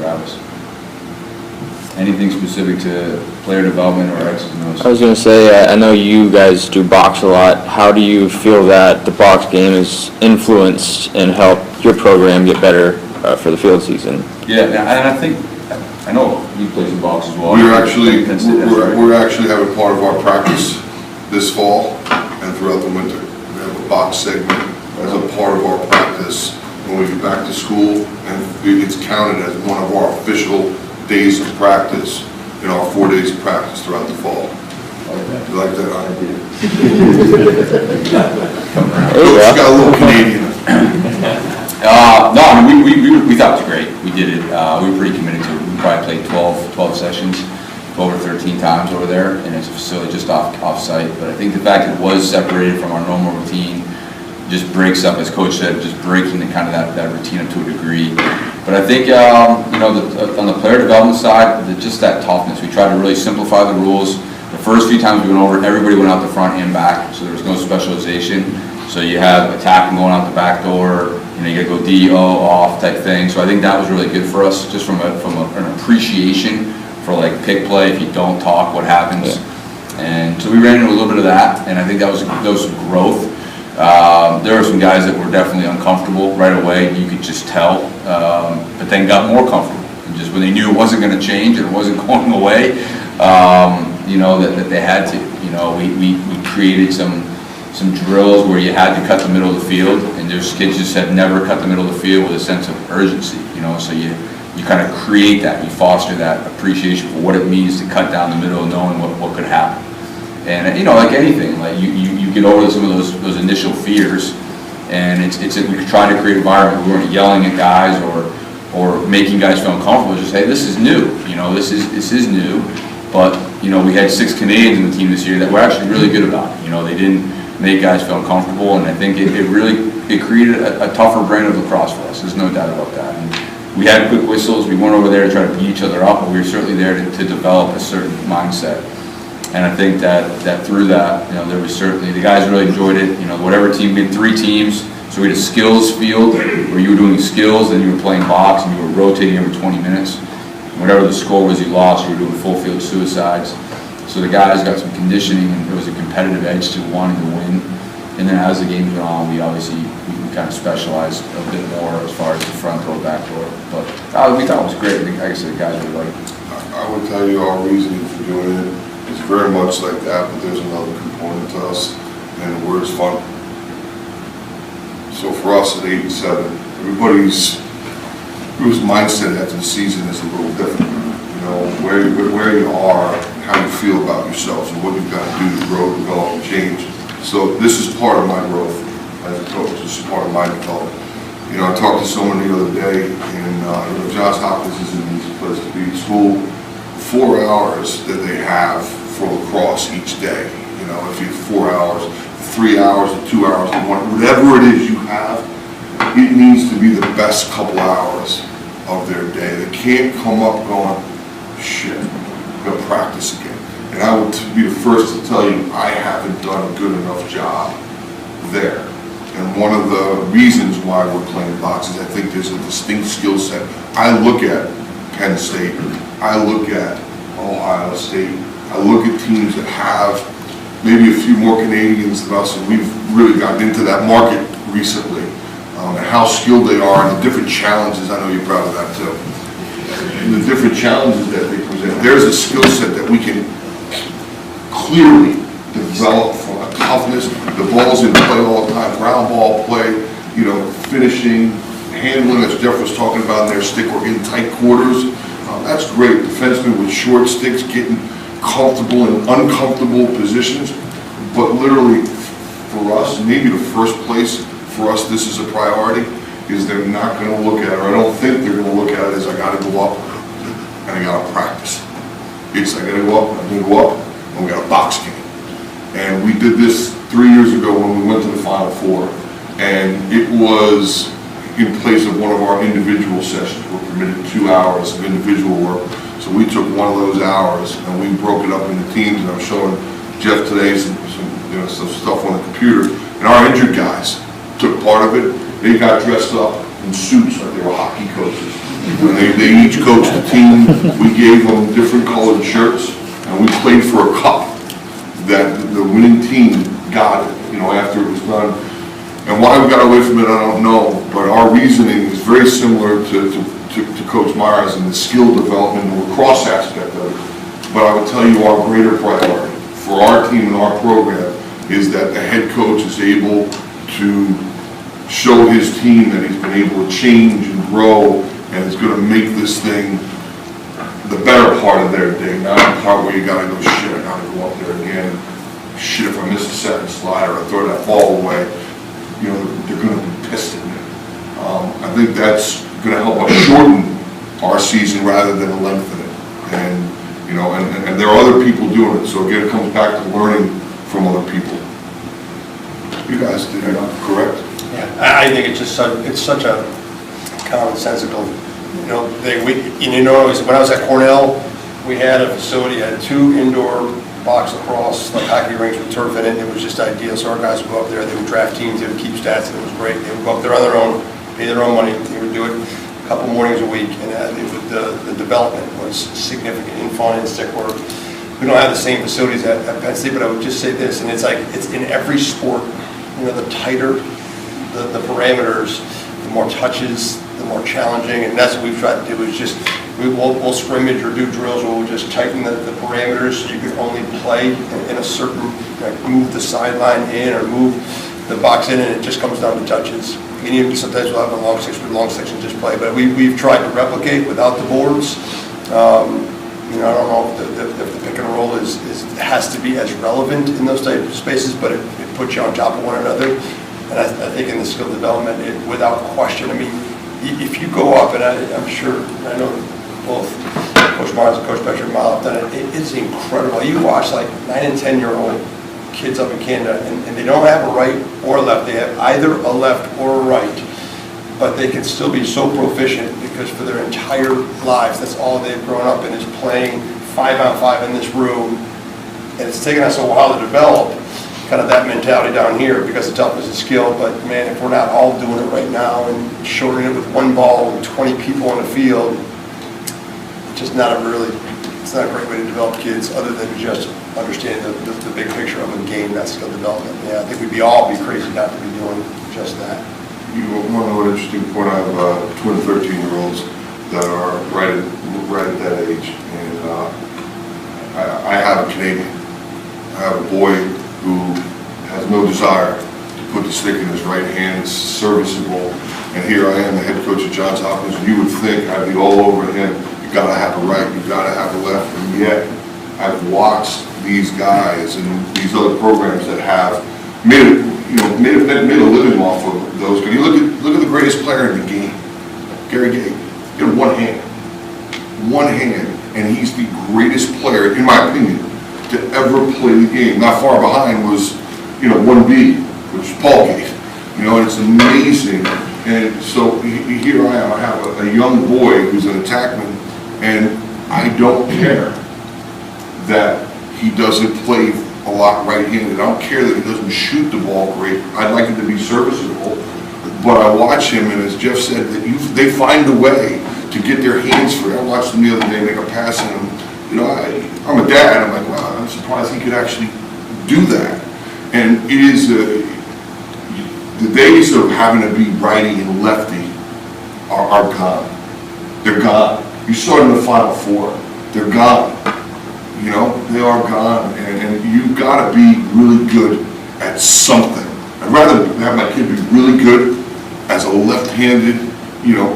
Travis. Anything specific to player development or X's and O's? I was going to say, I know you guys do box a lot. How do you feel that the box game has influenced and helped your program get better for the field season? Yeah, and I think, I know you play some box as well. We're actually having part of our practice this fall and throughout the winter. We have a box segment as a part of our practice when we get back to school, and it's counted as one of our official days of practice in our 4 days of practice throughout the fall. You like that? I do. It's got a little Canadian. No, I mean, we thought it was great. We did it. We were pretty committed to it. We probably played 12 sessions, 12 or 13 times over there, and it's a facility just off-site. But I think the fact that it was separated from our normal routine just breaks up, as Coach said, just breaking the kind of that routine up to a degree. But I think, you know, on the player development side, just that toughness. We tried to really simplify the rules. The first few times we went over, everybody went out the front and back, so there was no specialization. So you have attacking going out the back door, you know, you got to go DO off type thing. So I think that was really good for us, just from an appreciation for like pick play. If you don't talk, what happens? Yeah. And so we ran into a little bit of that, and I think that was growth. There were some guys that were definitely uncomfortable right away. You could just tell, but then got more comfortable. And just when they knew it wasn't going to change and it wasn't going away, you know, that they had to. You know, we created some drills where you had to cut the middle of the field, and there's kids just had never cut the middle of the field with a sense of urgency. You know, so you kind of create that, you foster that appreciation for what it means to cut down the middle, knowing what could happen. And you know, like anything, like you get over some of those initial fears, and we're trying to create an environment where we weren't yelling at guys or making guys feel uncomfortable. Just hey, this is new, you know, this is new. But you know, we had 6 Canadians in the team this year that were actually really good about it. You know, they didn't make guys feel uncomfortable, and I think it created a tougher brand of lacrosse for us. There's no doubt about that. And we had quick whistles. We weren't over there to try to beat each other up, but we were certainly there to develop a certain mindset. And I think that through that, you know, there was certainly, the guys really enjoyed it. You know, whatever team, we had 3 teams, so we had a skills field where you were doing skills, then you were playing box, and you were rotating every 20 minutes. Whatever the score was you lost, you were doing full field suicides. So the guys got some conditioning, and there was a competitive edge to wanting to win. And then as the games went on, we kind of specialized a bit more as far as the front door, back door. But we thought it was great. Like I said, the guys really liked it. I would tell you our reasoning for doing it. It's very much like that, but there's another component to us, and the word is fun. So for us at 8 and 7, everybody's mindset after the season is a little different. You know, where you are, how you feel about yourselves, and what you've got to do to grow, develop, and change. So this is part of my growth as a coach. This is part of my development. You know, I talked to someone the other day, and you know, Johns Hopkins isn't an easy place to be at school. 4 hours that they have for lacrosse each day. You know, if you have 4 hours, 3 hours, 2 hours, whatever it is you have, it needs to be the best couple hours of their day. They can't come up going, shit, I'm gonna practice again. And I would be the first to tell you, I haven't done a good enough job there. And one of the reasons why we're playing box is I think there's a distinct skill set. I look at Penn State, I look at Ohio State, I look at teams that have maybe a few more Canadians than us, and we've really gotten into that market recently, and how skilled they are and the different challenges. I know you're proud of that too. And the different challenges that they present. There's a skill set that we can clearly develop from a toughness. The ball's in play all the time, ground ball play, you know, finishing, handling, as Jeff was talking about in their stick or in tight quarters. That's great. Defensemen with short sticks getting comfortable and uncomfortable positions. But literally, for us, maybe the first place for us this is a priority, is they're not going to look at it, or I don't think they're going to look at it as I got to go up and I got to practice. It's I got to go up, I'm going to go up, and we got a box game. And we did this 3 years ago when we went to the Final Four, and it was in place of one of our individual sessions. We're permitted 2 hours of individual work. So we took one of those hours and we broke it up into teams, and I'm showing Jeff today some stuff on the computer. And our injured guys took part of it. They got dressed up in suits like they were hockey coaches. And they each coached a team. We gave them different colored shirts, and we played for a cup that the winning team got, after it was done. And why we got away from it, I don't know, but our reasoning is very similar to Coach Myers in the skill development, the lacrosse aspect of it. But I would tell you our greater priority for our team and our program is that the head coach is able to show his team that he's been able to change and grow and is going to make this thing the better part of their day, not the part where you got to go, shit, I got to go up there again. Shit, if I miss a second slide or I throw that ball away, they're going to be pissed at me. I think that's going to help us shorten our season rather than lengthen it. And there are other people doing it. So again, it comes back to learning from other people. You guys did it, correct? Yeah, I think it's just such a commonsensical, thing. When I was at Cornell, we had a facility, had 2 indoor box lacrosse, like hockey rinks with turf in it, and it was just ideal. So our guys would go up there, they would draft teams, they would keep stats, and it was great. They would go up there on their own, pay their own money, they would do it a couple mornings a week, and the development was significant in fun and stick work. We don't have the same facilities at Penn State, but I would just say this, and it's in every sport, the tighter the parameters, the more touches, the more challenging, and that's what we've tried to do, is just, we'll scrimmage or do drills where we'll just tighten the parameters so you can only play in a certain, move the sideline in or move the box in, and it just comes down to touches. And even sometimes we'll have a long section just play, but we've tried to replicate without the boards. I don't know if the pick and roll has to be as relevant in those type of spaces, but it puts you on top of one another. And I think in the skill development, without question, if you go up, and I'm sure, I know both Coach Myers and Coach Pietramala have done it, it's incredible. You watch 9 and 10-year-old kids up in Canada, and they don't have a right or a left. They have either a left or a right, but they can still be so proficient because for their entire lives, that's all they've grown up in, is playing 5-on-5 in this room. And it's taken us a while to develop kind of that mentality down here because the toughness is skill, but man, if we're not all doing it right now and shortening it with one ball and 20 people on the field, it's just not it's not a great way to develop kids other than just understanding the big picture of a game, that skill development. Yeah, I think we'd all be crazy not to be doing just that. You want to know an interesting point? I have twin 13-year-olds that are right at that age, and I have a Canadian. I have a boy who has no desire to put the stick in his right hand, is serviceable, and here I am, the head coach of Johns Hopkins, and you would think I'd be all over him. You got to have a right, you got to have a left, and yet I've watched these guys and these other programs that have made a living off of those. Can you look at the greatest player in the game, Gary Gay? He had one hand, and he's the greatest player, in my opinion, to ever play the game. Not far behind was, 1B, which is Paul Gate. And it's amazing. And so here I am. I have a young boy who's an attackman, and I don't care that he doesn't play a lot right-handed. I don't care that he doesn't shoot the ball great. I'd like him to be serviceable. But I watch him, and as Jeff said, they find a way to get their hands free. I watched him the other day make a pass, and I'm a dad. I'm like, wow, I'm surprised he could actually do that. And it is the days of having to be righty and lefty are gone. They're gone. You saw it in the Final Four. They're gone. They are gone, and you've got to be really good at something. I'd rather have my kid be really good as a left-handed,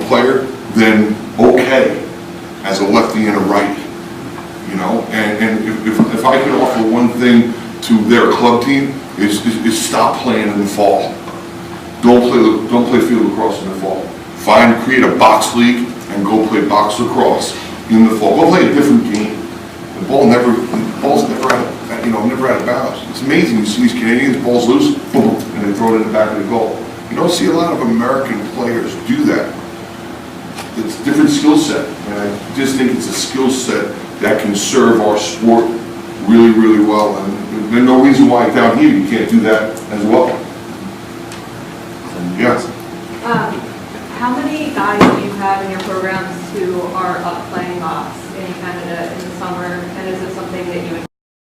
player than okay as a lefty and a righty. And if I could offer one thing to their club team is stop playing in the fall. Don't play field lacrosse in the fall. Create a box league and go play box lacrosse in the fall. Go play a different game. The ball's never out of bounds. It's amazing. You see these Canadians, balls loose, boom, and they throw it in the back of the goal. You don't see a lot of American players do that. It's a different skill set, and I just think it's a skill set that can serve our sport really, really well. And there's no reason why down here you can't do that as well. Yes. How many guys do you have in your programs who are up playing box in Canada in the summer? And is it something that you